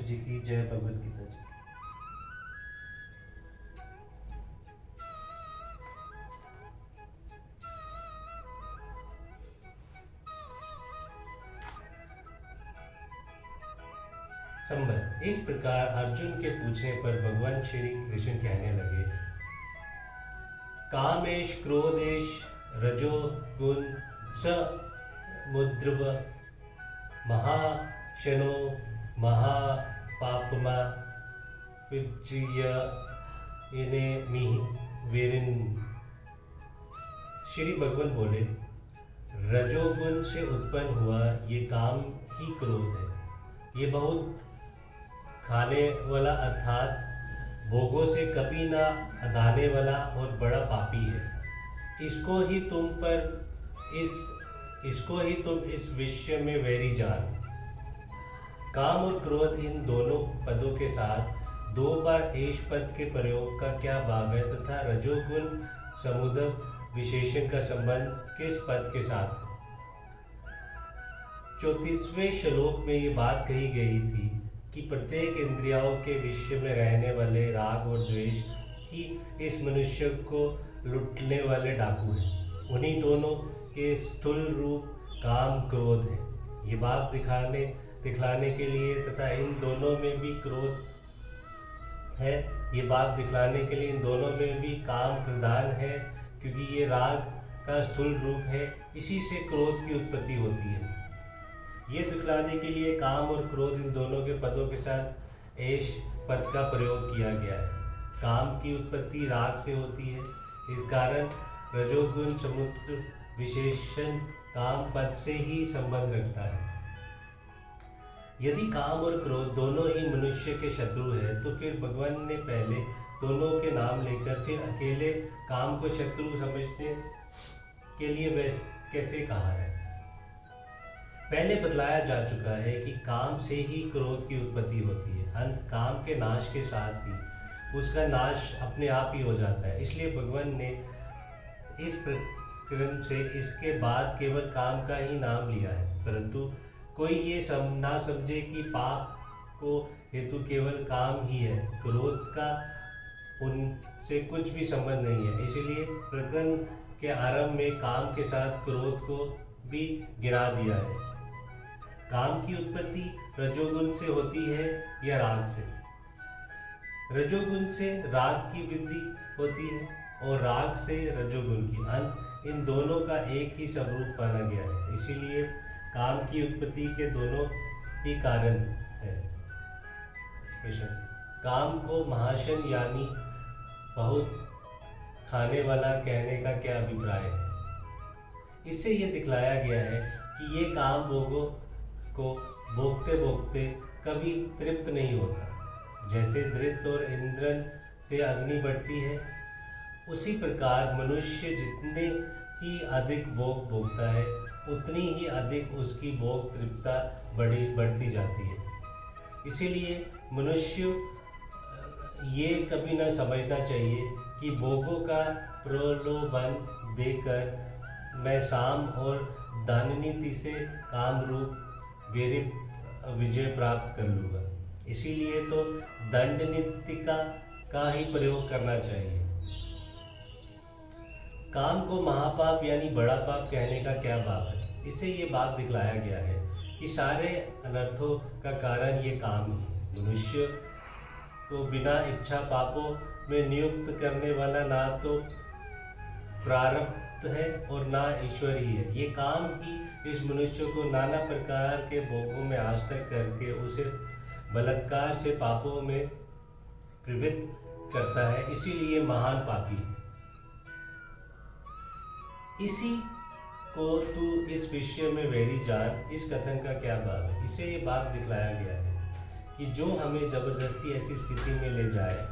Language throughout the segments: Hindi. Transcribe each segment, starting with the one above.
जी की जय, भगवत गीता जी। संबत इस प्रकार अर्जुन के पूछने पर भगवान श्री कृष्ण कहने लगे, कामेश क्रोधेश रजो गुण स मुद्रव महाशनो महापापमा विज्य इने वीरिन। श्री भगवान बोले, रजोगुण से उत्पन्न हुआ ये काम ही क्रोध है। ये बहुत खाने वाला अर्थात भोगों से कभी ना अदाने वाला और बड़ा पापी है। इसको ही तुम इस विषय में वैरी जान। काम और क्रोध इन दोनों पदों के साथ दो बार एश पद के प्रयोग का क्या भाव है तथा रजोगुण समुद्र विशेषण का संबंध किस पद के साथ है? 34वें श्लोक में ये बात कही गई थी कि प्रत्येक इंद्रियों के विषय में रहने वाले राग और द्वेष ही इस मनुष्य को लुटने वाले डाकू हैं। उन्हीं दोनों के स्थूल रूप काम क्रोध है। ये बात दिखलाने के लिए तथा इन दोनों में भी क्रोध है, ये बात दिखलाने के लिए इन दोनों में भी काम प्रधान है, क्योंकि ये राग का स्थूल रूप है, इसी से क्रोध की उत्पत्ति होती है। ये दिखलाने के लिए काम और क्रोध इन दोनों के पदों के साथ एश पद का प्रयोग किया गया है। काम की उत्पत्ति राग से होती है, इस कारण रजोगुण समुद्र विशेषण काम पद से ही संबंध रखता है। यदि काम और क्रोध दोनों ही मनुष्य के शत्रु है, तो फिर भगवान ने पहले दोनों के नाम लेकर फिर अकेले काम को शत्रु समझने के लिए कैसे कहा है? पहले बतलाया जा चुका है कि काम से ही क्रोध की उत्पत्ति होती है। अंत काम के नाश के साथ ही उसका नाश अपने आप ही हो जाता है। इसलिए भगवान ने इस प्रकरण से इसके बाद केवल काम का ही नाम लिया है। परंतु कोई ये ना समझे कि पाप को हेतु केवल काम ही है, क्रोध का उनसे कुछ भी संबंध नहीं है। इसलिए प्रकरण के आरंभ में काम के साथ क्रोध को भी गिरा दिया है। काम की उत्पत्ति रजोगुण से होती है या राग से? रजोगुण से राग की वृद्धि होती है और राग से रजोगुण की। अंत इन दोनों का एक ही स्वरूप माना गया है। इसीलिए काम की उत्पत्ति के दोनों ही कारण है। काम को महाशन यानी बहुत खाने वाला कहने का क्या अभिप्राय है? इससे यह दिखलाया गया है कि ये काम भोगों को भोगते भोगते कभी तृप्त नहीं होता। जैसे धृत और ईंधन से अग्नि बढ़ती है, उसी प्रकार मनुष्य जितने ही अधिक भोग भोगता है, उतनी ही अधिक उसकी भोग तृप्तता बढ़ती जाती है। इसीलिए मनुष्य ये कभी ना समझना चाहिए कि भोगों का प्रलोभन देकर मैं साम और दाननीति से काम रूप विजय प्राप्त कर लूँगा। इसीलिए तो दंड नीति का ही प्रयोग करना चाहिए। काम को महापाप यानी बड़ा पाप कहने का क्या भाव है? इससे ये बात दिखलाया गया है कि सारे अनर्थों का कारण ये काम ही। मनुष्य को बिना इच्छा पापों में नियुक्त करने वाला ना तो प्रारब्ध है और ना ईश्वर ही है। ये काम ही इस मनुष्य को नाना प्रकार के भोगों में आश्रय करके उसे बलात्कार से पापों में प्रवृत्त करता है। इसीलिए महान पापी है। इसी को तू इस विषय में वैरी जान, इस कथन का क्या भाव है? इससे ये बात दिखलाया गया है कि जो हमें जबरदस्ती ऐसी स्थिति में ले जाए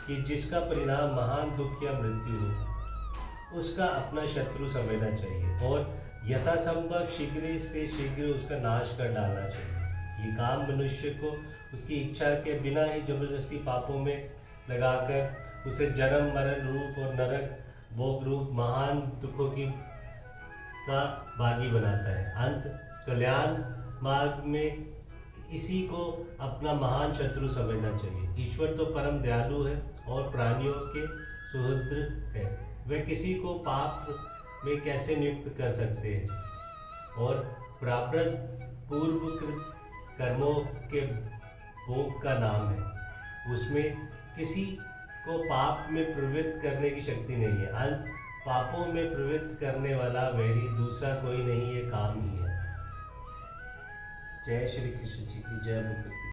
कि जिसका परिणाम महान दुख या मृत्यु हो, उसका अपना शत्रु समझना चाहिए और यथासंभव शीघ्र से शीघ्र उसका नाश कर डालना चाहिए। ये काम मनुष्य को उसकी इच्छा के बिना ही जबरदस्ती पापों में लगाकर उसे जन्म मरण रूप और नरक भोग रूप महान दुखों का भागी बनाता है। अंत कल्याण मार्ग में इसी को अपना महान शत्रु समझना चाहिए। ईश्वर तो परम दयालु है और प्राणियों के सुहृद है। वह किसी को पाप में कैसे नियुक्त कर सकते हैं, और प्रारब्ध पूर्वकृत कर्मों के भोग का नाम है। उसमें किसी को पाप में प्रवृत्त करने की शक्ति नहीं है। अंत पापों में प्रवृत्त करने वाला वैरी दूसरा कोई नहीं, ये काम ही है। जय श्री कृष्ण जी की जय।